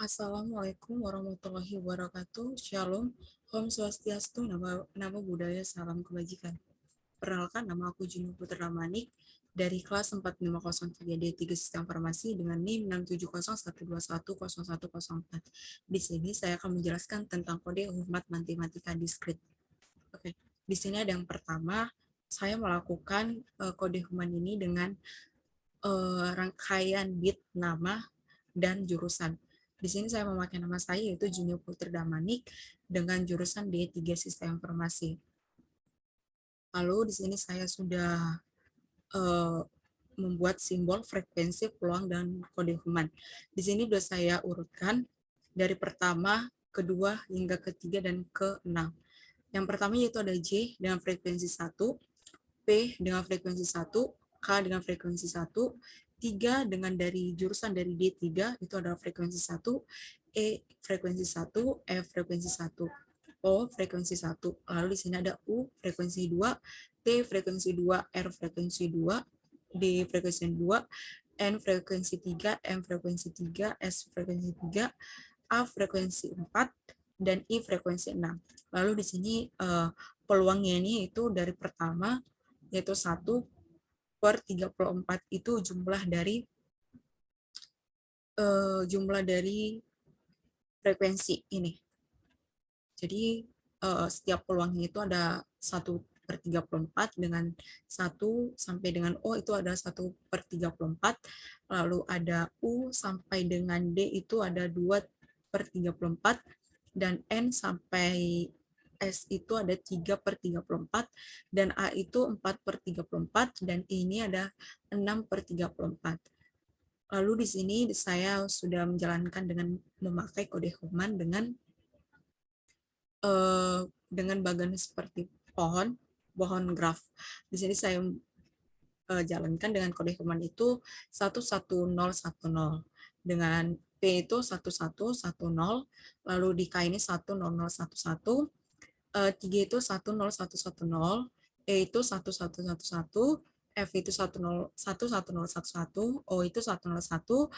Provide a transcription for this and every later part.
Assalamualaikum warahmatullahi wabarakatuh. Shalom, Om Swastiastu, nama budaya, salam kebajikan. Perkenalkan, nama aku Juni Putra Manik dari kelas 4503D3 Sistem Farmasi dengan NIM 67012101004. Di sini saya akan menjelaskan tentang kode hormat matematika diskrit. Oke, di sini ada yang pertama, saya melakukan kode hormat ini dengan rangkaian bit nama dan jurusan. Di sini saya memakai nama saya yaitu Junior Putri Damanik dengan jurusan D3 Sistem Informasi. Lalu di sini saya sudah membuat simbol frekuensi, peluang, dan kode human. Di sini sudah saya urutkan dari pertama, kedua, hingga ketiga, dan ke-6. Yang pertama yaitu ada J dengan frekuensi 1, P dengan frekuensi 1, K dengan frekuensi 1, 3 dengan dari jurusan dari D3 itu adalah frekuensi 1, E frekuensi 1, F frekuensi 1, O frekuensi 1. Lalu di sini ada U frekuensi 2, T frekuensi 2, R frekuensi 2, D frekuensi 2, N frekuensi 3, M frekuensi 3, S frekuensi 3, A frekuensi 4, dan I frekuensi 6. Lalu di sini peluangnya ini itu dari pertama yaitu 1/34 itu jumlah dari frekuensi ini. Jadi setiap peluangnya itu ada 1/34 dengan 1 sampai dengan O itu ada 1/34, lalu ada U sampai dengan D itu ada 2/34, dan N sampai S itu ada 3/34, dan A itu 4/34, dan I ini ada 6/34. Lalu di sini saya sudah menjalankan dengan memakai kode Human dengan bagan seperti pohon graf. Di sini saya jalankan dengan kode Human itu 11010, dengan P itu 1110, lalu di K ini 10011, 3 itu 10110, E itu 1111, F itu 11011, O itu 101,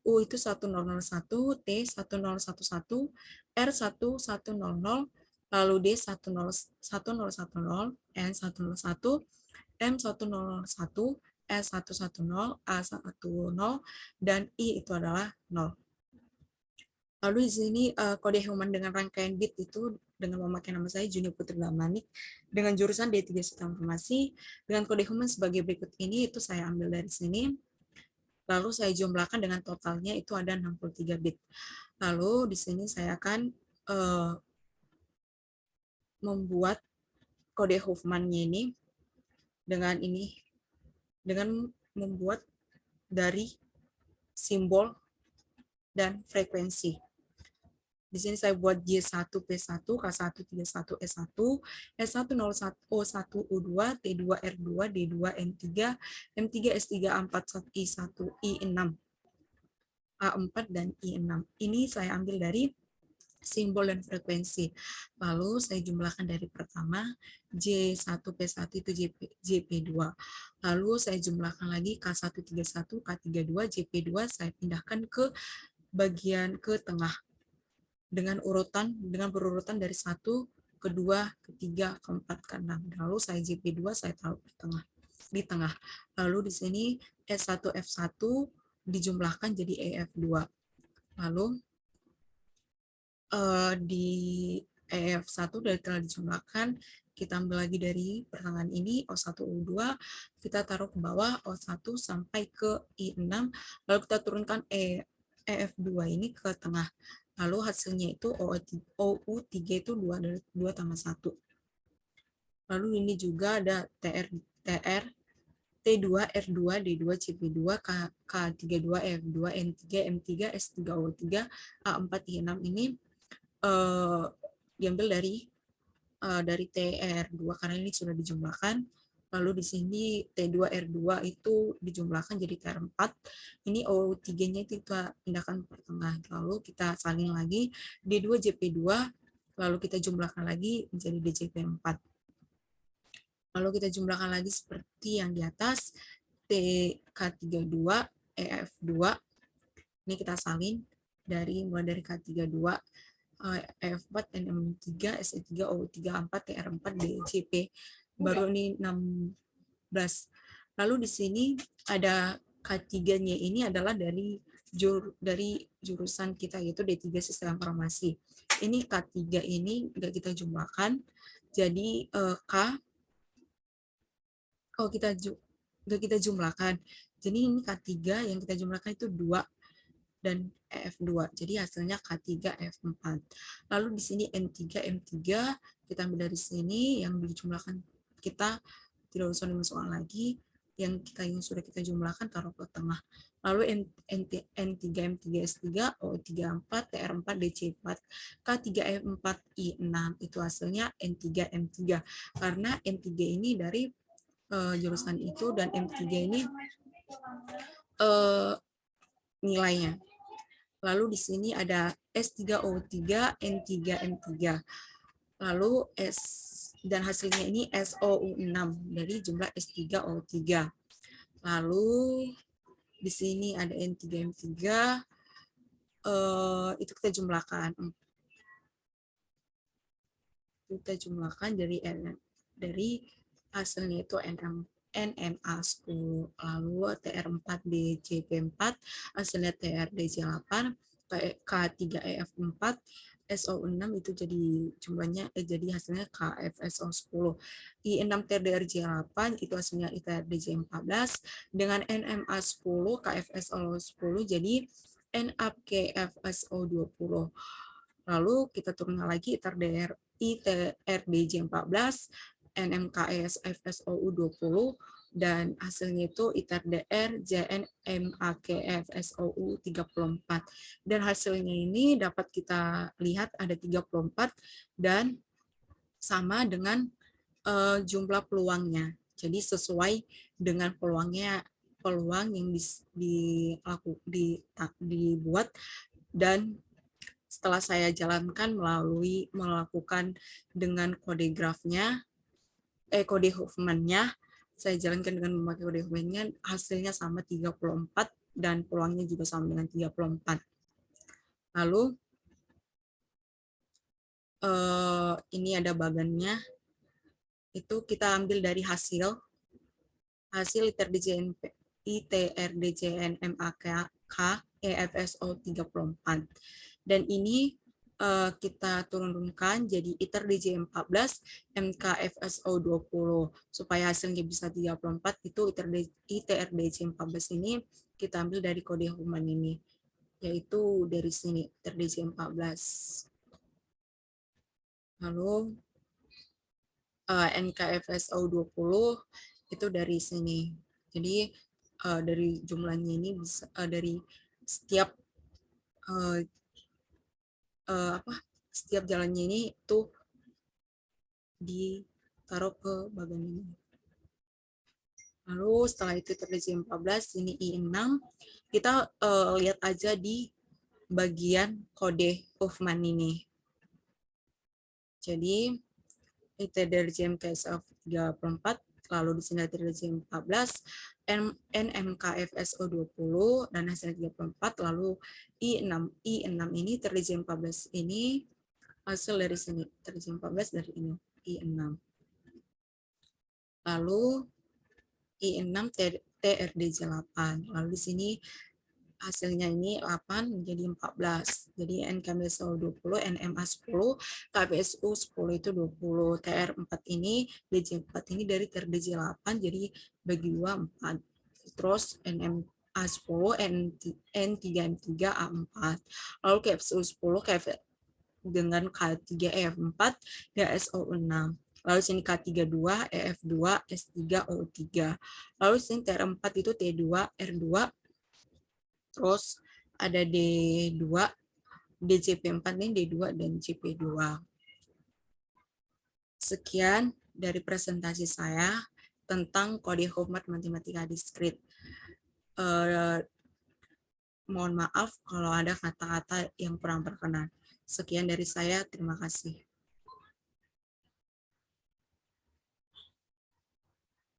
U itu 1001, T 1011, R 1100, lalu D 1010, N 101, M 101, S 110, A 10, dan I itu adalah 0. Lalu di sini kode Human dengan rangkaian bit itu dengan memakai nama saya Juni Putri Damanik dengan jurusan D3 Sistem Informasi dengan kode Human sebagai berikut ini, itu saya ambil dari sini. Lalu saya jumlahkan dengan totalnya itu ada 63 bit. Lalu di sini saya akan membuat kode Huffman-nya ini dengan membuat dari simbol dan frekuensi. Di sini saya buat J1, P1, K1, 31, S1, S1, 01, O1, U2, T2, R2, D2, N3, M3, S3, A4, I1, I6, A4, dan I6. Ini saya ambil dari simbol dan frekuensi. Lalu saya jumlahkan dari pertama, J1, P1 itu JP2. Lalu saya jumlahkan lagi K131, K32, JP2, saya pindahkan ke bagian ke tengah dengan berurutan dari 1, kedua, ketiga, keempat, keenam. Lalu saya JP2 saya taruh di tengah. Lalu di sini S1 F1 dijumlahkan jadi EF2. Lalu di EF1 telah dijumlahkan, kita ambil lagi dari pertengahan ini O1 U2, kita taruh ke bawah O1 sampai ke I6, lalu kita turunkan EF2 ini ke tengah. Lalu hasilnya itu OU3 itu 2 tambah 1. Lalu ini juga ada TR, T2, R2, D2, CP2, K32, F2, N3, M3, S3, O3, A4, I6 ini diambil dari TR2 karena ini sudah dijumlahkan. Lalu di sini T2 R2 itu dijumlahkan jadi TR4. Ini O3-nya itu kita pindahkan ke tengah. Lalu kita salin lagi D2 JP2, lalu kita jumlahkan lagi menjadi DJP4. Lalu kita jumlahkan lagi seperti yang di atas, TK32 EF2. Ini kita salin mulai dari K32, EF4, NM3, SE3, OU34, TR4, DCP. Baru ini 16. Lalu di sini ada K3-nya ini adalah dari jurusan kita, yaitu D3 Sistem Informasi. Ini K3 ini nggak kita jumlahkan, jadi nggak kita jumlahkan. Jadi ini K3 yang kita jumlahkan itu 2 dan EF2. Jadi hasilnya K3 F4. Lalu di sini N3 M3 kita ambil dari sini, yang dijumlahkan kita tidak usah dimasukkan lagi, yang sudah kita jumlahkan taruh ke tengah. Lalu N3 M3 S3 O34 TR4 DC4 K3 F4 I6 itu hasilnya N3 M3, karena N3 ini dari jurusan itu dan M3 ini nilainya. Lalu di sini ada S3O3 N3 M3. Lalu dan hasilnya ini SOU6 dari jumlah S3O3. Lalu di sini ada N3 M3, itu kita jumlahkan. Dari hasilnya itu NMA10, lalu TR4DJP4, hasilnya TRDJ8, K3EF4, SO6 itu jadi jumlahnya jadi hasilnya KFSO10. I6 TRDRJ8 itu hasilnya ITRDJ14 dengan NMA10 KFSO10 jadi NAPKFSO20. Lalu kita turunkan lagi ITRDJ14, NMKS FSOU 20 dan hasilnya itu ITRDR JNMAKF SOU 34. Dan hasilnya ini dapat kita lihat ada 34 dan sama dengan jumlah peluangnya. Jadi sesuai dengan peluang yang dibuat, dan setelah saya jalankan melakukan dengan kode grafnya, kode Huffman-nya, saya jalankan dengan memakai kode Huffman-nya, hasilnya sama 34 dan peluangnya juga sama dengan 34. Lalu ini ada bagannya, itu kita ambil dari hasil ITRDJNMAK EFSO 34. Dan ini kita turunkan jadi ITRDJ14 MKFSO 20 supaya hasilnya bisa 34. Itu ITRDJ14 ini kita ambil dari kode Huffman ini, yaitu dari sini ITRDJ14. Lalu NKFSO 20 itu dari sini. Jadi dari jumlahnya ini bisa dari setiap setiap jalannya ini tuh ditaruh ke bagian ini. Lalu setelah itu ITRDJ 14, ini I6, kita lihat aja di bagian kode Huffman ini. Jadi ITRDJ MKSF 34, lalu di sini ITRDJ 14, NMKFSO 20, dan hasilnya 34, lalu I6 ini ITRDJ 14 ini hasil dari sini, ITRDJ 14 dari ini, I6. Lalu I6 TRDJ 8, lalu di sini hasilnya ini 8 menjadi 14. Jadi NKMSO 20, NMA 10, KPSU 10 itu 20. TR4 ini, DJ4 ini dari TRDJ 8, jadi bagi 2, 4. Terus NMA 10, N3M3, A4. Lalu KPSU 10, dengan K3E4, DSO 6. Lalu sini K32, EF2, S3, O3. Lalu sini TR4 itu T2, R2, terus ada D2, DCP4 ini D2 dan CP2. Sekian dari presentasi saya tentang kode Huffman matematika diskrit. Mohon maaf kalau ada kata-kata yang kurang berkenan. Sekian dari saya, terima kasih.